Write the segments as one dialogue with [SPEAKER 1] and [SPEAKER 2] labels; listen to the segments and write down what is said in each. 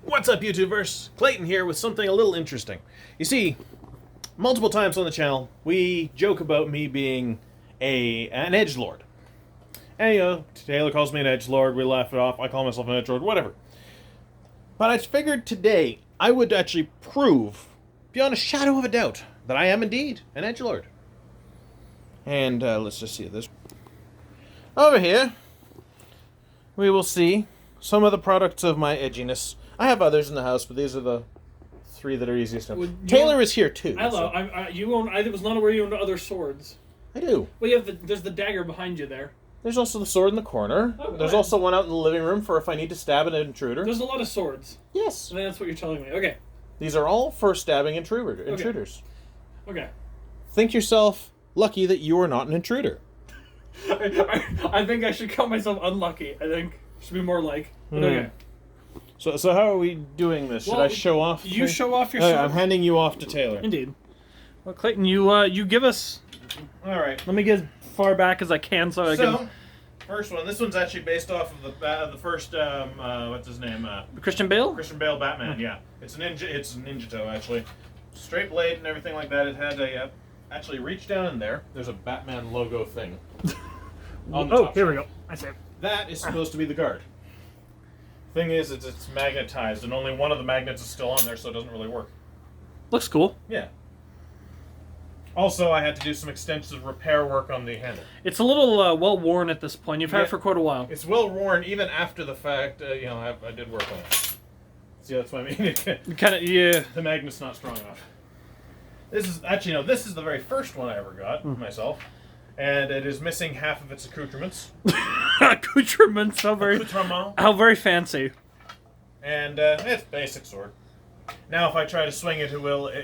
[SPEAKER 1] What's up, YouTubers? Clayton here with something a little interesting. You see, multiple times on the channel, we joke about me being an edgelord. And, you know, Taylor calls me an edgelord, we laugh it off, I call myself an edgelord, whatever. But I figured today I would actually prove, beyond a shadow of a doubt, that I am indeed an edgelord. And let's just see this. Over here, we will see some of the products of my edginess. I have others in the house, but these are the three that are easiest to know. Taylor is here too.
[SPEAKER 2] Hello,
[SPEAKER 1] so.
[SPEAKER 2] you own. I was not aware you owned other swords.
[SPEAKER 1] I do.
[SPEAKER 2] Well, you have there's the dagger behind you there.
[SPEAKER 1] There's also the sword in the corner.
[SPEAKER 2] Oh,
[SPEAKER 1] there's also one out in the living room for if I need to stab an intruder.
[SPEAKER 2] There's a lot of swords.
[SPEAKER 1] Yes.
[SPEAKER 2] I think that's what you're telling me. Okay.
[SPEAKER 1] These are all for stabbing intruders.
[SPEAKER 2] Okay.
[SPEAKER 1] Think yourself lucky that you are not an intruder.
[SPEAKER 2] I think I should count myself unlucky. I think should be more like. But okay.
[SPEAKER 1] So how are we doing this? Should I show off?
[SPEAKER 2] You show off your sword.
[SPEAKER 1] I'm handing you off to Taylor.
[SPEAKER 2] Indeed. Well, Clayton, you give us.
[SPEAKER 1] All right.
[SPEAKER 2] Let me get as far back as I can so I can.
[SPEAKER 1] First one. This one's actually based off of the first what's his name?
[SPEAKER 2] Christian Bale.
[SPEAKER 1] Christian Bale Batman. Yeah. It's a ninja toe actually. Straight blade and everything like that. It had a actually reach down in there. There's a Batman logo thing. On the top
[SPEAKER 2] here we
[SPEAKER 1] shelf.
[SPEAKER 2] go. I see.
[SPEAKER 1] That is supposed to be the guard. Thing is, it's magnetized, and only one of the magnets is still on there, so it doesn't really work.
[SPEAKER 2] Looks cool.
[SPEAKER 1] Yeah. Also, I had to do some extensive repair work on the handle.
[SPEAKER 2] It's a little well worn at this point. You've had it for quite a while.
[SPEAKER 1] It's well worn, even after the fact. You know, I did work on it. See, that's what I mean.
[SPEAKER 2] Kind of, yeah.
[SPEAKER 1] The magnet's not strong enough. This is actually no. This is the very first one I ever got myself. And it is missing half of its accoutrements.
[SPEAKER 2] Accoutrements, how very fancy. And
[SPEAKER 1] it's basic sword. Now, if I try to swing it, it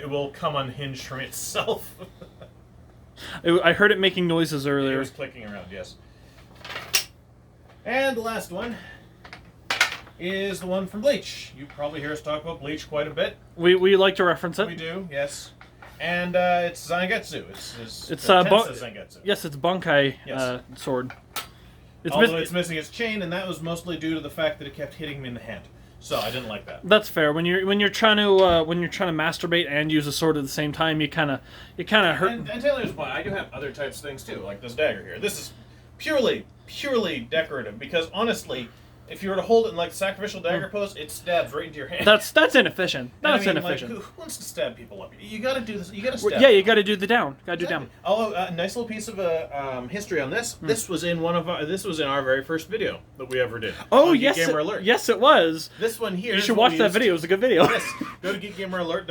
[SPEAKER 1] will come unhinged from itself.
[SPEAKER 2] I heard it making noises earlier.
[SPEAKER 1] It was clicking around, yes. And the last one is the one from Bleach. You probably hear us talk about Bleach quite a bit.
[SPEAKER 2] We like to reference it.
[SPEAKER 1] We do, yes. And it's Zangetsu. It's Zangetsu.
[SPEAKER 2] Yes, it's Bankai sword.
[SPEAKER 1] Although it's missing its chain, and that was mostly due to the fact that it kept hitting me in the hand. So I didn't like that.
[SPEAKER 2] That's fair. When you're trying to masturbate and use a sword at the same time, you kind of hurt.
[SPEAKER 1] And Taylor's point, I do have other types of things too, like this dagger here. This is purely decorative because honestly, if you were to hold it in like sacrificial dagger pose, it stabs right into your hand.
[SPEAKER 2] That's inefficient. That's inefficient.
[SPEAKER 1] Like, who wants to stab people up? You got to do this. You got to stab.
[SPEAKER 2] Yeah, you got to do the down. Got to do down.
[SPEAKER 1] Although a nice little piece of history on this. This was in our very first video that we ever did.
[SPEAKER 2] Oh yes,
[SPEAKER 1] Geek Gamer Alert.
[SPEAKER 2] Yes, it was.
[SPEAKER 1] This one here.
[SPEAKER 2] You should watch that video. It was a good video.
[SPEAKER 1] Yes. Go to Geek Gamer Alert,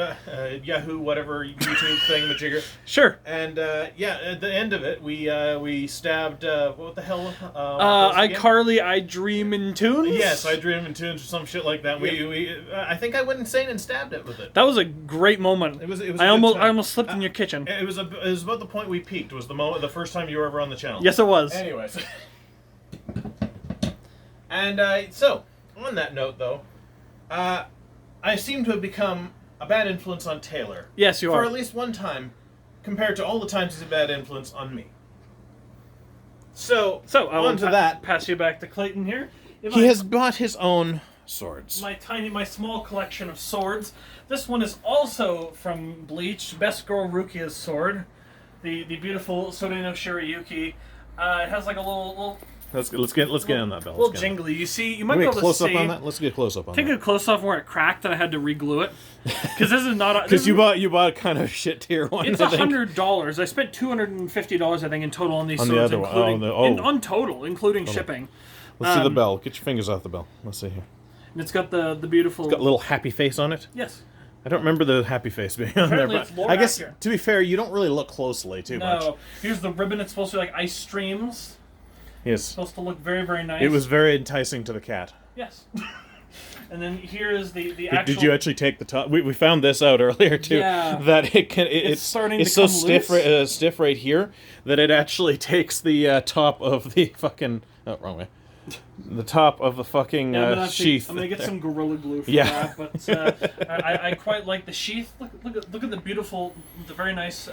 [SPEAKER 1] Yahoo, whatever YouTube thing, majigger.
[SPEAKER 2] Sure.
[SPEAKER 1] And at the end of it, we stabbed what the hell?
[SPEAKER 2] iCarly, I Dream in Tunes.
[SPEAKER 1] Yes, I Dream in Tunes or some shit like that. I think I went insane and stabbed it with it.
[SPEAKER 2] That was a great moment.
[SPEAKER 1] It was.
[SPEAKER 2] I almost slipped in your kitchen.
[SPEAKER 1] It was about the point we peaked. Was the first time you were ever on the channel.
[SPEAKER 2] Yes, it was.
[SPEAKER 1] Anyways. And so on that note, though, I seem to have become a bad influence on Taylor.
[SPEAKER 2] Yes, you are.
[SPEAKER 1] For at least one time, compared to all the times he's a bad influence on me. So on to that.
[SPEAKER 2] Pass you back to Clayton here.
[SPEAKER 1] He has bought his own swords.
[SPEAKER 2] My small collection of swords. This one is also from Bleach, Best Girl Rukia's sword, the beautiful Soreno Shirayuki. It has like a little.
[SPEAKER 1] Let's get on that, Bell.
[SPEAKER 2] A little jingly. You see, you might be able to
[SPEAKER 1] close
[SPEAKER 2] see.
[SPEAKER 1] Up on that. Let's get close up on that.
[SPEAKER 2] Take a close up where it cracked, and I had to re-glue it because this is not.
[SPEAKER 1] Because you bought kind of shit tier one.
[SPEAKER 2] It's $100. I spent $250, I think, in total on these swords, including shipping.
[SPEAKER 1] Let's see the bell. Get your fingers off the bell. Let's see here.
[SPEAKER 2] And it's got the beautiful.
[SPEAKER 1] It's got a little happy face on it.
[SPEAKER 2] Yes.
[SPEAKER 1] I don't remember the happy face being on there, but I guess to be fair, you don't really look closely too much.
[SPEAKER 2] No. Here's the ribbon. It's supposed to be like ice streams.
[SPEAKER 1] Yes.
[SPEAKER 2] It's supposed to look very, very nice.
[SPEAKER 1] It was very enticing to the cat.
[SPEAKER 2] Yes. And then here is the actual.
[SPEAKER 1] Did you actually take the top? We found this out earlier too.
[SPEAKER 2] Yeah.
[SPEAKER 1] That it's starting. It's so stiff, stiff right here that it actually takes the top of the fucking. Oh, wrong way. The top of the fucking sheath.
[SPEAKER 2] I'm gonna get some Gorilla Glue for that, but I quite like the sheath. Look at the beautiful, the very nice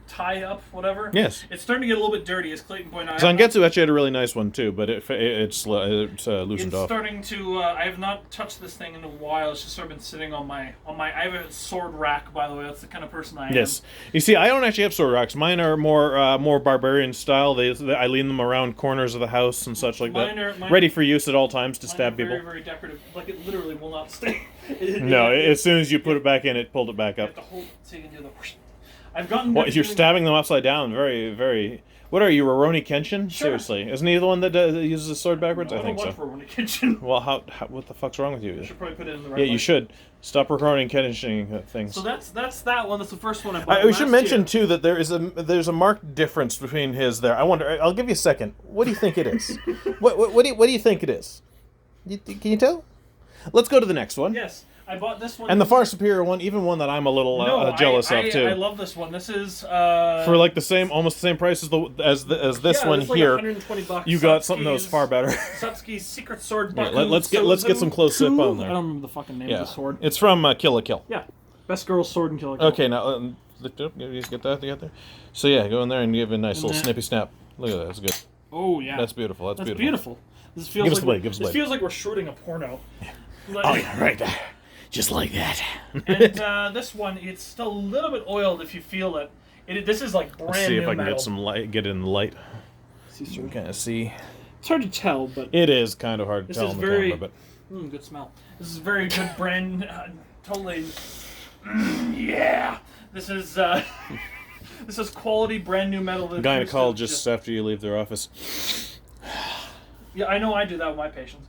[SPEAKER 2] tie up, whatever.
[SPEAKER 1] Yes.
[SPEAKER 2] It's starting to get a little bit dirty, as Clayton pointed out.
[SPEAKER 1] Zangetsu actually had a really nice one too, but it's loosened
[SPEAKER 2] It's
[SPEAKER 1] off.
[SPEAKER 2] starting to. I have not touched this thing in a while. It's just sort of been sitting on my. I have a sword rack, by the way. That's the kind of person I am.
[SPEAKER 1] Yes. You see, I don't actually have sword racks. Mine are more barbarian style. I lean them around corners of the house and such like that. Ready for use at all times to stab people.
[SPEAKER 2] Very, very decorative. Like, it literally will not stay.
[SPEAKER 1] No, as soon as you put it back in, it pulled it back up.
[SPEAKER 2] You have to hold it so you can do the whoosh. I've gotten.
[SPEAKER 1] What, you're stabbing them upside down. Very, very. What are you, Rurouni Kenshin?
[SPEAKER 2] Sure.
[SPEAKER 1] Seriously, isn't he the one that uses the sword backwards?
[SPEAKER 2] No,
[SPEAKER 1] I think so.
[SPEAKER 2] Rurouni Kenshin.
[SPEAKER 1] Well, what the fuck's wrong with you?
[SPEAKER 2] I should probably put it in the right.
[SPEAKER 1] Yeah,
[SPEAKER 2] line.
[SPEAKER 1] you should stop recording Kenshin things.
[SPEAKER 2] So that's that one. That's the first one I bought.
[SPEAKER 1] We should mention
[SPEAKER 2] year.
[SPEAKER 1] too that there's a marked difference between his there. I wonder. I'll give you a second. What do you think it is? what do you think it is? Can you tell? Let's go to the next one.
[SPEAKER 2] Yes. I bought this one.
[SPEAKER 1] And the far superior one, even one that I'm a little jealous of too.
[SPEAKER 2] I love this one. This is
[SPEAKER 1] for like almost the same price as this one
[SPEAKER 2] it's like
[SPEAKER 1] here.
[SPEAKER 2] $120.
[SPEAKER 1] You got something that was far better.
[SPEAKER 2] Satsuki's Secret Sword.
[SPEAKER 1] Yeah, let's get some close up on there.
[SPEAKER 2] I don't remember the fucking name of the sword.
[SPEAKER 1] It's from Kill la Kill.
[SPEAKER 2] Yeah, best girl's sword in Kill la Kill.
[SPEAKER 1] Okay, now you get that together. So yeah, go in there and give it a nice little snippy snap. Look at that. That's good.
[SPEAKER 2] Oh yeah,
[SPEAKER 1] that's beautiful. That's beautiful.
[SPEAKER 2] This feels
[SPEAKER 1] give us
[SPEAKER 2] like
[SPEAKER 1] the blade.
[SPEAKER 2] This feels like we're shooting a porno.
[SPEAKER 1] Oh yeah, right there. Just like that.
[SPEAKER 2] And this one, it's still a little bit oiled if you feel it. This is like brand new.
[SPEAKER 1] Let's see if I can
[SPEAKER 2] metal.
[SPEAKER 1] get some light. Get it in the light.
[SPEAKER 2] See,
[SPEAKER 1] so we kind of see.
[SPEAKER 2] It's hard to tell, but
[SPEAKER 1] it is kind of hard to tell on the camera. But
[SPEAKER 2] good smell. This is very good brand. Totally. Yeah. This is this is quality brand new metal.
[SPEAKER 1] Gynecologists after you leave their office.
[SPEAKER 2] Yeah, I know I do that with my patients.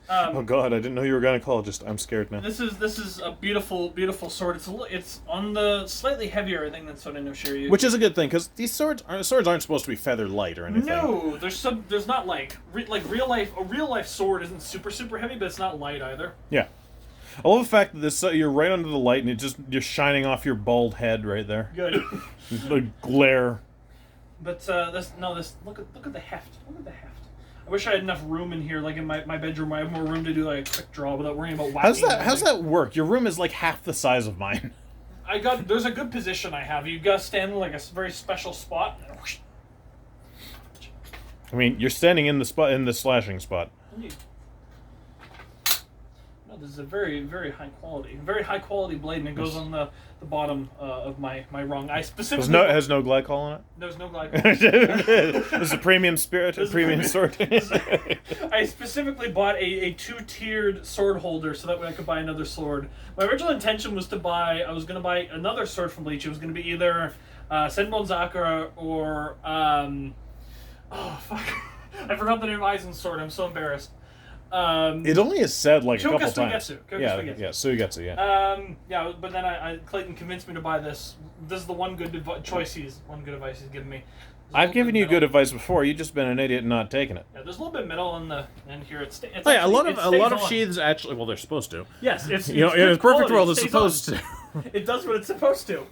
[SPEAKER 1] Oh God, I didn't know you were a gynecologist. I'm scared now.
[SPEAKER 2] This is a beautiful, beautiful sword. It's on the slightly heavier, I think, than Soda no Shiryu.
[SPEAKER 1] Which is a good thing, because these swords aren't supposed to be feather light or anything.
[SPEAKER 2] No, there's not like real life. A real life sword isn't super heavy, but it's not light either.
[SPEAKER 1] Yeah, I love the fact that you're right under the light and you're shining off your bald head right there.
[SPEAKER 2] Good.
[SPEAKER 1] The glare.
[SPEAKER 2] But look at the heft. Look at the heft. I wish I had enough room in here, like in my bedroom, where I have more room to do like a quick draw without worrying about whacking.
[SPEAKER 1] How's that work? Your room is like half the size of mine.
[SPEAKER 2] There's a good position I have. You gotta stand in like a very special spot.
[SPEAKER 1] I mean, you're standing in the slashing spot.
[SPEAKER 2] No, this is a very, very high quality blade, and it goes on the bottom of my rung. I specifically
[SPEAKER 1] has no glycol on it.
[SPEAKER 2] There's no glycol.
[SPEAKER 1] This is a premium spirit, a premium sword.
[SPEAKER 2] I specifically bought a 2-tiered sword holder so that way I could buy another sword. My original intention was I was going to buy another sword from Bleach. It was going to be either Senbon Zakura or oh fuck, I forgot the name of Aizen's sword. I'm so embarrassed.
[SPEAKER 1] It only is said like a couple times.
[SPEAKER 2] Suigetsu.
[SPEAKER 1] Yeah.
[SPEAKER 2] Yeah, but then Clayton convinced me to buy this. This is the one good advice he's given me.
[SPEAKER 1] I've given you good advice before. You've just been an idiot and not taken it.
[SPEAKER 2] Yeah, there's a little bit of metal in here. It's
[SPEAKER 1] a lot of sheaths actually. Well, they're supposed to.
[SPEAKER 2] Yes, it's
[SPEAKER 1] in a perfect world, it's supposed to.
[SPEAKER 2] It does what it's supposed to.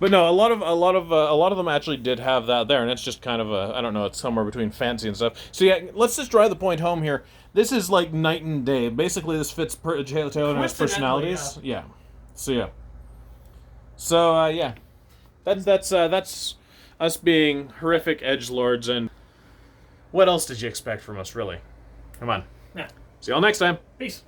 [SPEAKER 1] But no, a lot of them actually did have that there, and it's just kind of I don't know, it's somewhere between fancy and stuff. So yeah, let's just drive the point home here. This is like night and day. Basically, this fits Taylor and his personalities. Yeah. So yeah. So yeah, that's us being horrific edgelords, and what else did you expect from us, really? Come on.
[SPEAKER 2] Yeah.
[SPEAKER 1] See y'all next time.
[SPEAKER 2] Peace.